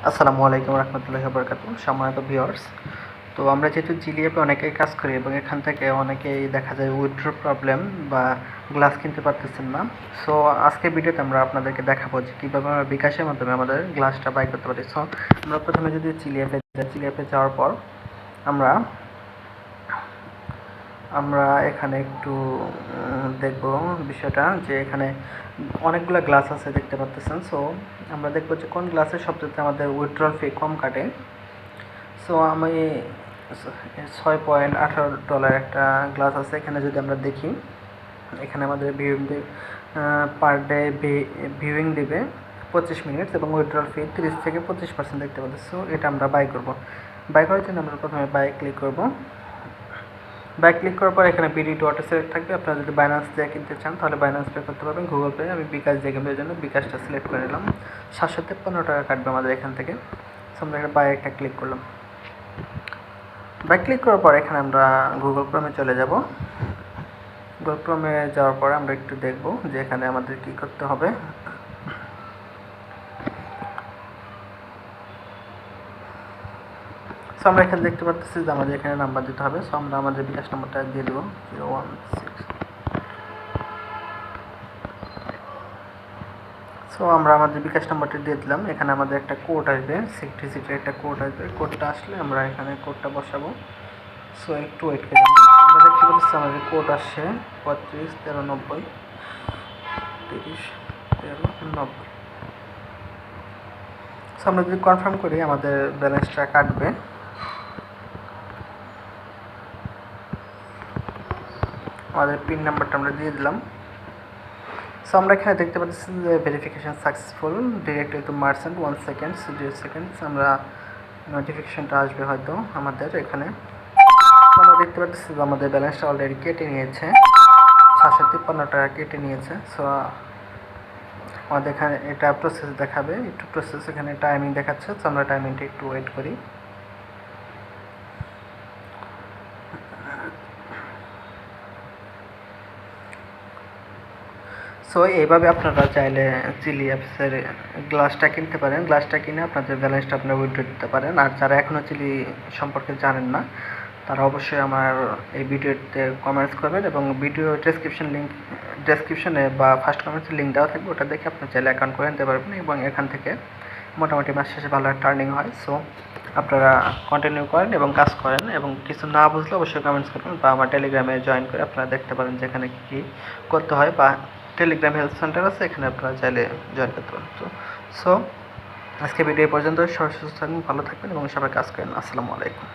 আসসালামু আলাইকুম রহমতুল্লাহি ওয়া বারাকাতুহু। সম্মানিত ভিউয়ার্স, তো আমরা যেহেতু জিলি অ্যাপে অনেকেই কাজ করি এবং এখান থেকে অনেকেই দেখা যায় উইথড্র প্রবলেম বা গ্লাস কিনতে পারতেছেন না। সো আজকের ভিডিওতে আমরা আপনাদেরকে দেখাবো যে কীভাবে আমরা বিকাশের মাধ্যমে আমাদের গ্লাসটা বাই করতে পারি। সো আমরা প্রথমে যদি জিলি অ্যাপে যাওয়ার পর আমরা আমরা এখানে একটু দেখব বিষয়টা, যে এখানে অনেকগুলো গ্লাস আছে দেখতে পাচ্ছেন। সো আমরা দেখব যে কোন গ্লাসের সবচেয়ে আমাদের উইথড্রল ফি কম কাটে। সো আমি $6.18 একটা গ্লাস আছে। এখানে যদি আমরা দেখি, এখানে আমাদের পার ডে ভিউইং দিবে 25 মিনিট এবং উইথড্রল ফি 30 থেকে 25% দেখতে পাচ্ছি। সো এটা আমরা বাই করব। বাই করার জন্য আমরা প্রথমে বাই ক্লিক করব। বাই ক্লিক করার পর এখানে বিডি ডটে সিলেক্ট থাকবে। আপনারা যদি বাইন্যান্স দিয়ে কিনতে চান তাহলে বাইন্যান্স পে করতে পারবেন, গুগল পে। আমি বিকাশ দিয়ে কিনবার জন্য বিকাশটা সিলেক্ট করে নিলাম। 753 টাকা কাটবে আমাদের এখান থেকে। সো আমরা এখানে বাই একটা ক্লিক করলাম। বাই ক্লিক করার পর এখানে আমরা গুগল ক্রোমে চলে যাব। গুগল ক্রোমে যাওয়ার পরে আমরা একটু দেখব যে এখানে আমাদের কি করতে হবে। সো আমরা এখানে দেখতে পাচ্ছি যে আমাদের এখানে নাম্বার দিতে হবে। সো আমরা আমাদের বিকাশ নাম্বারটা দিয়ে দেবো 016। সো আমরা আমাদের বিকাশ নাম্বারটা দিয়ে দিলাম। এখানে আমাদের একটা কোড আসবে, 6 ডিজিটের একটা কোড আসবে। কোডটা আসলে আমরা এখানে কোডটা বসাবো। সো একটু ওয়েট করে আমরা দেখতে পাচ্ছি আমাদের কোড আসছে 35 13 90 30 13 90। সো আমরা যদি কনফার্ম করি আমাদের ব্যালেন্সটা কাটবে। আমাদের পিন নাম্বারটা আমরা দিয়ে দিলাম। সো আমরা এখানে দেখতে পাচ্ছি যে verification successful, directly to merchant 1 second 0 seconds আমরা নোটিফিকেশনটা আসবে হয়তো আমাদের এখানে। আমরা দেখতে পাচ্ছি যে আমাদের ব্যালেন্সটা অলরেডি কেটে নিয়েছে, 753 টাকা কেটে নিয়েছে। সো আমাদের এখানে এটা প্রসেস দেখাবে, একটু প্রসেস এখানে টাইমিং দেখাচ্ছে। সো আমরা টাইমিংটা একটু ওয়েট করি। সো এইভাবে আপনারা চাইলে চিলি অ্যাপসের গ্লাসটা কিনতে পারেন। গ্লাসটা কিনে আপনাদের ব্যালেন্সটা আপনারা উইথড্র দিতে পারেন। আর যারা এখনও চিলি সম্পর্কে জানেন না তারা অবশ্যই আমার এই ভিডিওতে কমেন্টস করবেন এবং ভিডিও ডেসক্রিপশনে বা ফার্স্ট কমেন্টসে লিঙ্ক দেওয়া থাকবে, ওটা দেখে আপনি চাইলে অ্যাকাউন্ট করে নিতে পারবেন এবং এখান থেকে মোটামুটি মাস শেষে ভালো একটা আর্নিং হয়। সো আপনারা কন্টিনিউ করেন এবং কাজ করেন, এবং কিছু না বুঝলে অবশ্যই কমেন্টস করবেন বা আমার টেলিগ্রামে জয়েন করে আপনারা দেখতে পারেন যেখানে কী করতে হয়, বা টেলিগ্রাম হেল্প সেন্টার আছে, এখানে আপনারা চাইলে জয়েন করতে পারেন। তো সো আজকে ভিডিও পর্যন্ত। সবাই সুস্থ থাকবেন, ভালো থাকবেন এবং সবাই কাজ করেন। আসসালামু আলাইকুম।